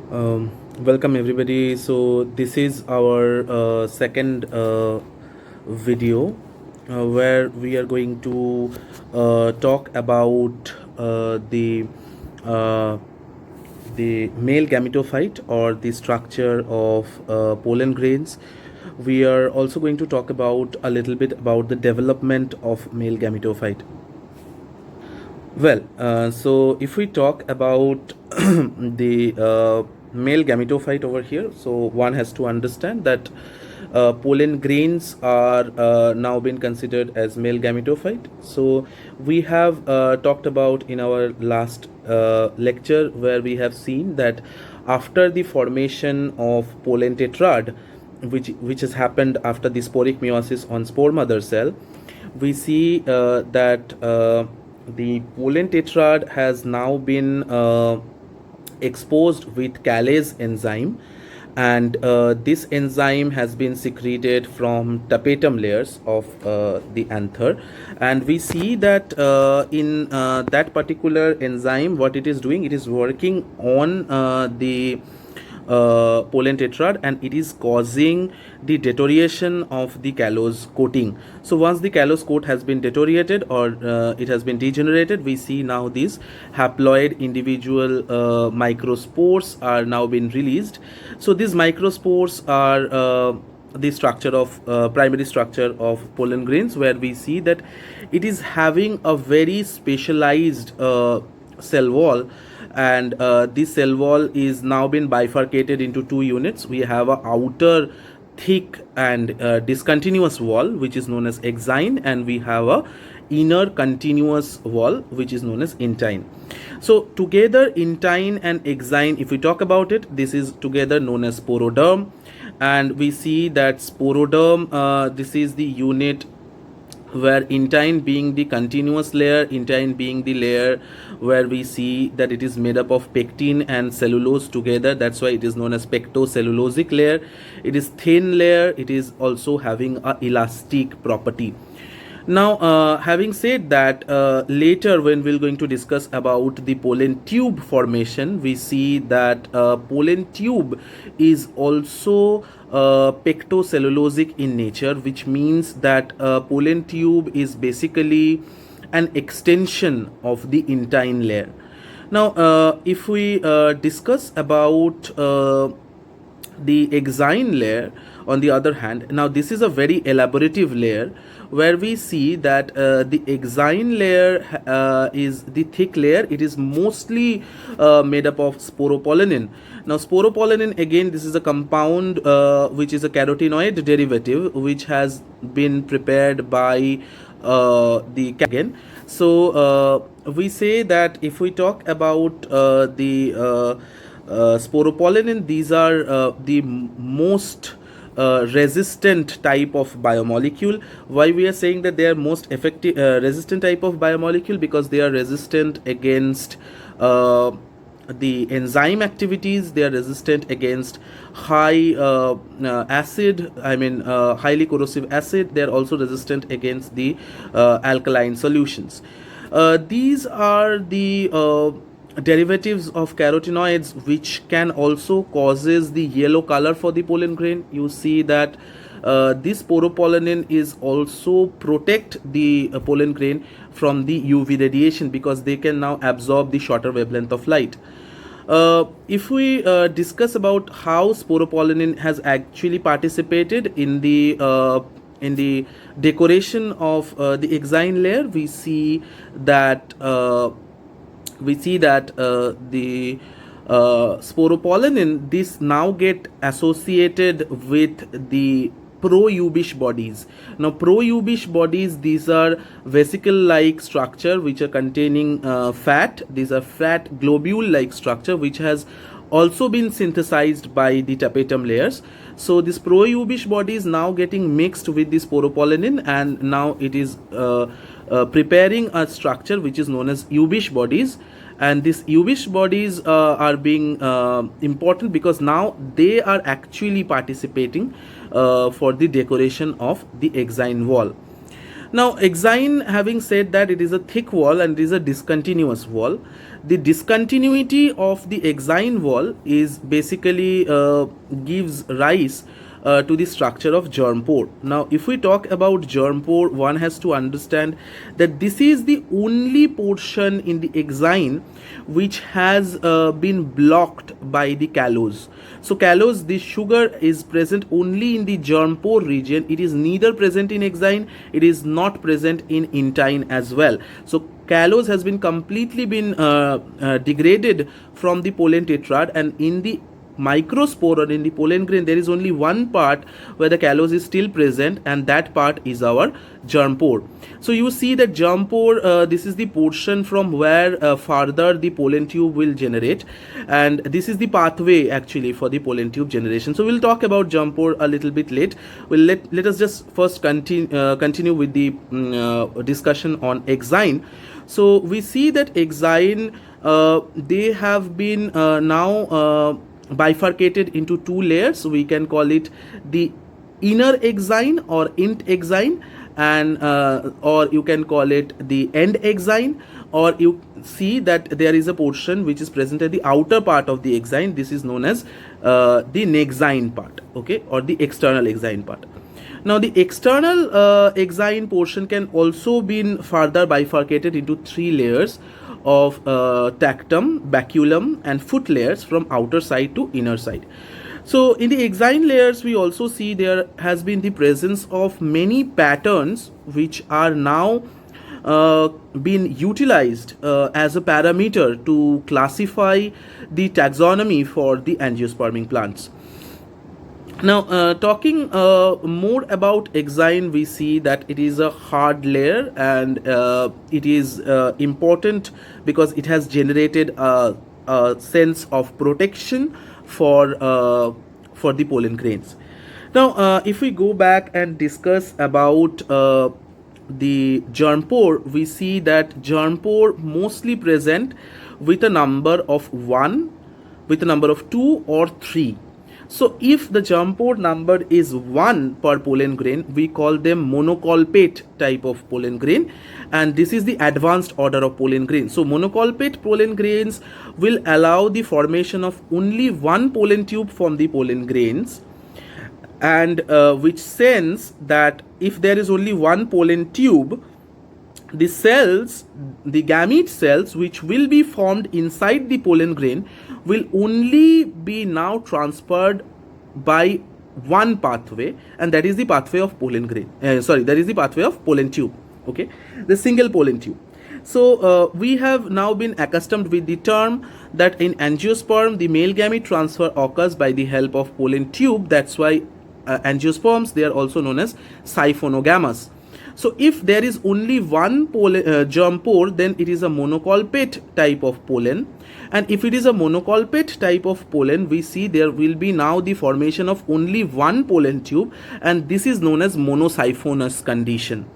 Welcome everybody. So this is our second video where we are going to talk about uh, the male gametophyte or the structure of pollen grains. We are also going to talk about a little bit about the development of male gametophyte. So if we talk about the male gametophyte over here, so one has to understand that pollen grains are now been considered as male gametophyte. So we have talked about in our last lecture where we have seen that after the formation of pollen tetrad, which has happened after the sporic meiosis on spore mother cell, we see that the pollen tetrad has now been exposed with calase enzyme, and this enzyme has been secreted from tapetum layers of the anther, and we see that in that particular enzyme, what it is doing, it is working on the pollen tetrad, and it is causing the deterioration of the callose coating. So once the callose coat has been deteriorated or it has been degenerated, we see now these haploid individual microspores are now being released. So these microspores are the structure of primary structure of pollen grains, where we see that it is having a very specialized cell wall, and this cell wall is now been bifurcated into two units. We have a outer thick and discontinuous wall, which is known as exine, and we have a inner continuous wall, which is known as intine. So together, intine and exine, if we talk about it, this is together known as sporoderm, and we see that sporoderm, this is the unit where intine being the continuous layer, intine being the layer where we see that it is made up of pectin and cellulose together. That's why it is known as pectocellulosic layer. It is thin layer. It is also having a elastic property. Now, having said that, later when we're going to discuss about the pollen tube formation, we see that pollen tube is also pectocellulosic in nature, which means that pollen tube is basically an extension of the intine layer. Now, if we discuss about the exine layer, on the other hand, now this is a very elaborative layer where we see that the exine layer is the thick layer. It is mostly made up of sporopollenin. Now sporopollenin, again, this is a compound which is a carotenoid derivative, which has been prepared by the again. So we say that if we talk about the sporopollenin, these are the most resistant type of biomolecule. Why we are saying that they are most effective resistant type of biomolecule? Because they are resistant against the enzyme activities. They are resistant against high acid, highly corrosive acid. They are also resistant against the alkaline solutions. These are the derivatives of carotenoids which can also causes the yellow color for the pollen grain. You see that this sporopollenin is also protect the pollen grain from the UV radiation, because they can now absorb the shorter wavelength of light. If we discuss about how sporopollenin has actually participated in the decoration of the exine layer, we see that the sporopollenin, this now get associated with the pro-ubish bodies. Now pro-ubish bodies, these are vesicle like structure which are containing fat. These are fat globule like structure which has also been synthesized by the tapetum layers. So this pro-ubish body is now getting mixed with this sporopollenin, and now it is preparing a structure which is known as ubish bodies. And these ubish bodies are being important because now they are actually participating for the decoration of the exine wall. Now, exine, having said that it is a thick wall and it is a discontinuous wall, the discontinuity of the exine wall is basically gives rise to the structure of germ pore. Now, if we talk about germ pore, one has to understand that this is the only portion in the exine which has been blocked by the callose. So callose, the sugar is present only in the germ pore region. It is neither present in exine, it is not present in intine as well. So callose has been completely been degraded from the pollen tetrad, and in the microspore or in the pollen grain there is only one part where the callose is still present, and that part is our germ pore. So you see that germ pore, this is the portion from where further the pollen tube will generate, and this is the pathway actually for the pollen tube generation. So we'll talk about germ pore a little bit late. Let us just first continue with the discussion on exine. So we see that exine, they have been now bifurcated into two layers. We can call it the inner exine or int exine, and or you can call it the end exine, or you see that there is a portion which is present at the outer part of the exine. This is known as the nexine part, okay, or the external exine part. Now the external exine portion can also be further bifurcated into three layers of tactum, baculum and foot layers from outer side to inner side. So in the exine layers we also see there has been the presence of many patterns which are now been utilized as a parameter to classify the taxonomy for the angiosperming plants. Now, talking more about exine, we see that it is a hard layer, and it is important because it has generated a sense of protection for the pollen grains. Now, if we go back and discuss about the germ pore, we see that germ pore mostly present with a number of 1, with a number of 2 or 3. So if the germ pore number is 1 per pollen grain, we call them monocolpate type of pollen grain, and this is the advanced order of pollen grain. So monocolpate pollen grains will allow the formation of only one pollen tube from the pollen grains, and which sense that if there is only one pollen tube, the cells, the gamete cells which will be formed inside the pollen grain will only be now transferred by one pathway, and that is the pathway of pollen grain. That is the pathway of pollen tube. Okay, the single pollen tube. So we have now been accustomed with the term that in angiosperm the male gamete transfer occurs by the help of pollen tube. That's why angiosperms, they are also known as siphonogamous. So if there is only one germ pore, then it is a monocolpate type of pollen, and if it is a monocolpate type of pollen, we see there will be now the formation of only one pollen tube, and this is known as monosiphonous condition.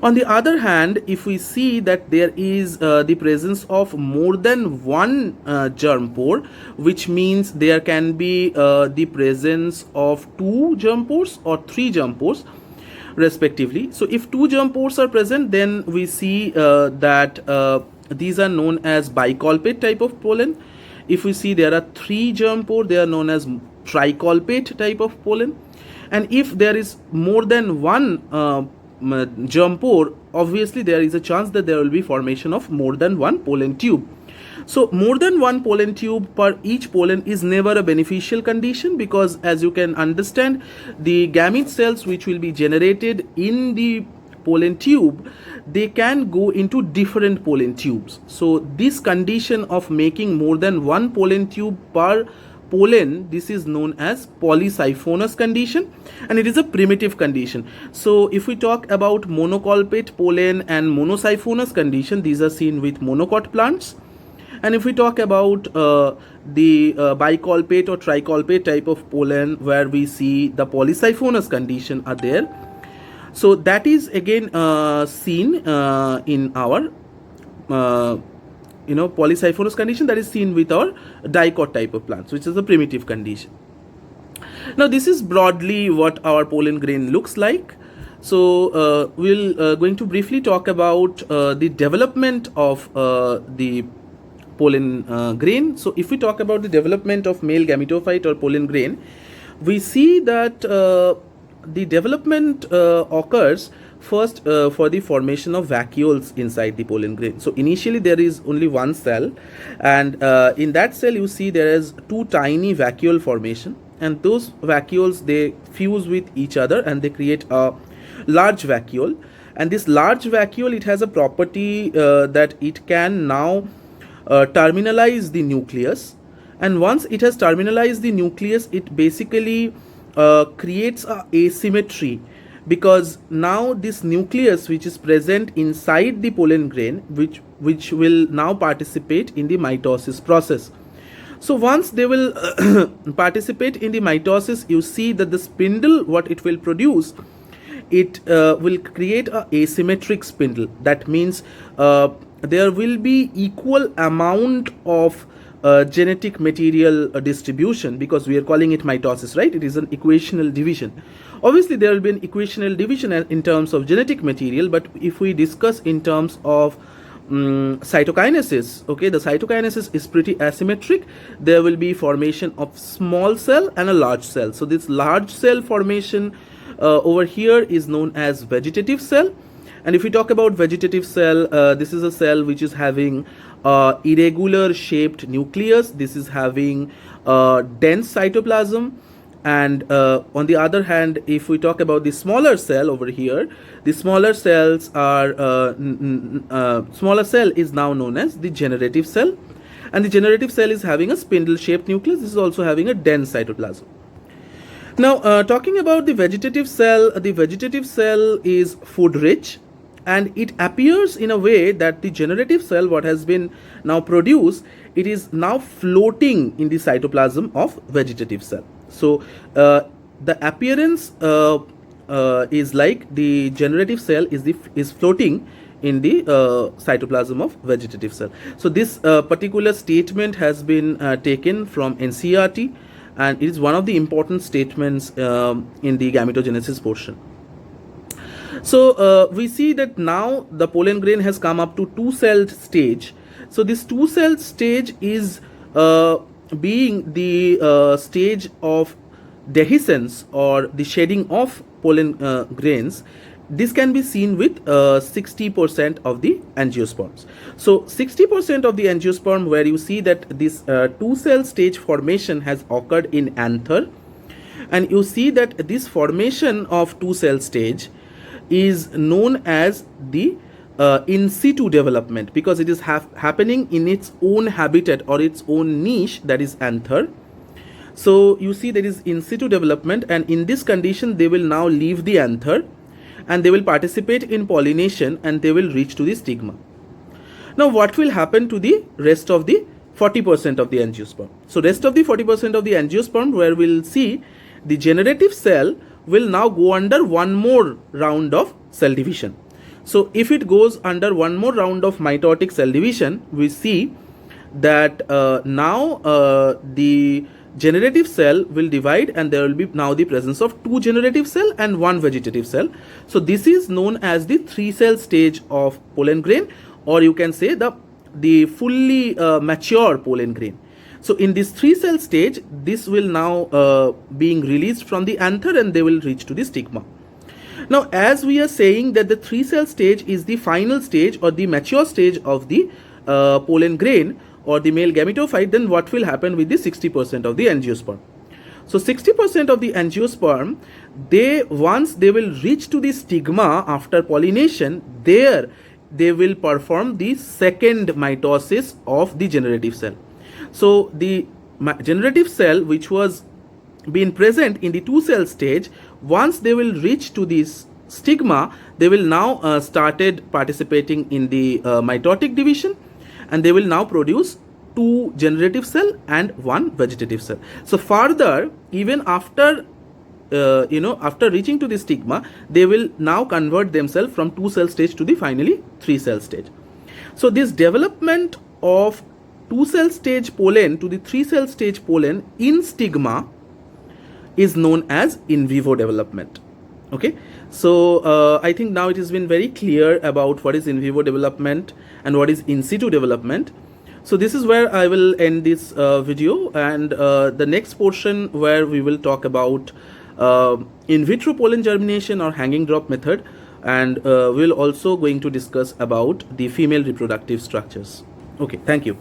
On the other hand, if we see that there is the presence of more than one germ pore, which means there can be the presence of 2 germ pores or 3 germ pores respectively. So if 2 germ pores are present, then we see that these are known as bicolpate type of pollen. If we see there are 3 germ pore, they are known as tricolpate type of pollen. And if there is more than one germ pore, obviously there is a chance that there will be formation of more than one pollen tube. So more than one pollen tube per each pollen is never a beneficial condition, because as you can understand, the gamete cells which will be generated in the pollen tube, they can go into different pollen tubes. So this condition of making more than one pollen tube per pollen, this is known as polysiphonous condition, and it is a primitive condition. So if we talk about monocolpate pollen and monosiphonous condition, these are seen with monocot plants. And if we talk about the bicolpate or tricolpate type of pollen, where we see the polysiphonous condition are there, so that is again seen in our polysiphonous condition, that is seen with our dicot type of plants, which is a primitive condition. Now this is broadly what our pollen grain looks like. We'll going to briefly talk about the development of the pollen grain. So if we talk about the development of male gametophyte or pollen grain, we see that the development occurs first for the formation of vacuoles inside the pollen grain. So initially there is only one cell, and in that cell you see there is two tiny vacuole formation, and those vacuoles, they fuse with each other and they create a large vacuole. And this large vacuole, it has a property that it can now terminalize the nucleus, and once it has terminalized the nucleus, it basically creates a asymmetry, because now this nucleus which is present inside the pollen grain, which will now participate in the mitosis process. So once they will participate in the mitosis, you see that the spindle, what it will produce, it will create a asymmetric spindle. That means there will be equal amount of genetic material distribution, because we are calling it mitosis, right? It is an equational division. Obviously there will be an equational division in terms of genetic material, but if we discuss in terms of cytokinesis, okay, the cytokinesis is pretty asymmetric. There will be formation of small cell and a large cell. So this large cell formation over here is known as vegetative cell. And if we talk about vegetative cell, this is a cell which is having irregular shaped nucleus. This is having dense cytoplasm. And on the other hand, if we talk about the smaller cell over here, the smaller cells are smaller cell is now known as the generative cell, and the generative cell is having a spindle shaped nucleus. This is also having a dense cytoplasm. Now talking about the vegetative cell is food rich, and it appears in a way that the generative cell, what has been now produced, it is now floating in the cytoplasm of vegetative cell. So the appearance is like the generative cell is floating in the cytoplasm of vegetative cell. So this particular statement has been taken from NCERT, and it is one of the important statements in the gametogenesis portion. So we see that now the pollen grain has come up to two-celled stage. So this two-celled stage is being the stage of dehiscence, or the shedding of pollen grains. This can be seen with 60% of the angiosperms. So 60% of the angiosperm, where you see that this two-cell stage formation has occurred in anther, and you see that this formation of two-cell stage is known as the in situ development, because it is happening in its own habitat or its own niche, that is anther. So you see there is in situ development, and in this condition they will now leave the anther and they will participate in pollination and they will reach to the stigma. Now what will happen to the rest of the 40% of the angiosperm? So rest of the 40% of the angiosperm, where we'll see the generative cell will now go under one more round of cell division. So if it goes under one more round of mitotic cell division, we see that now the generative cell will divide, and there will be now the presence of two generative cell and one vegetative cell. So this is known as the three-cell stage of pollen grain, or you can say the fully mature pollen grain. So in this three-cell stage, this will now being released from the anther and they will reach to the stigma. Now as we are saying that the three-cell stage is the final stage or the mature stage of the pollen grain or the male gametophyte, then what will happen with the 60% of the angiosperm? So 60% of the angiosperm, once they will reach to the stigma after pollination, there they will perform the second mitosis of the generative cell. So the generative cell, which was been present in the two-cell stage, once they will reach to this stigma, they will now started participating in the mitotic division, and they will now produce two generative cell and one vegetative cell. So further, even after after reaching to the stigma, they will now convert themselves from two-cell stage to the finally three-cell stage. So this development of two-cell stage pollen to the three-cell stage pollen in stigma is known as in vivo development. Okay, so I think now it has been very clear about what is in vivo development and what is in situ development. So this is where I will end this video, and the next portion where we will talk about in vitro pollen germination or hanging drop method, and we'll also going to discuss about the female reproductive structures. Okay, thank you.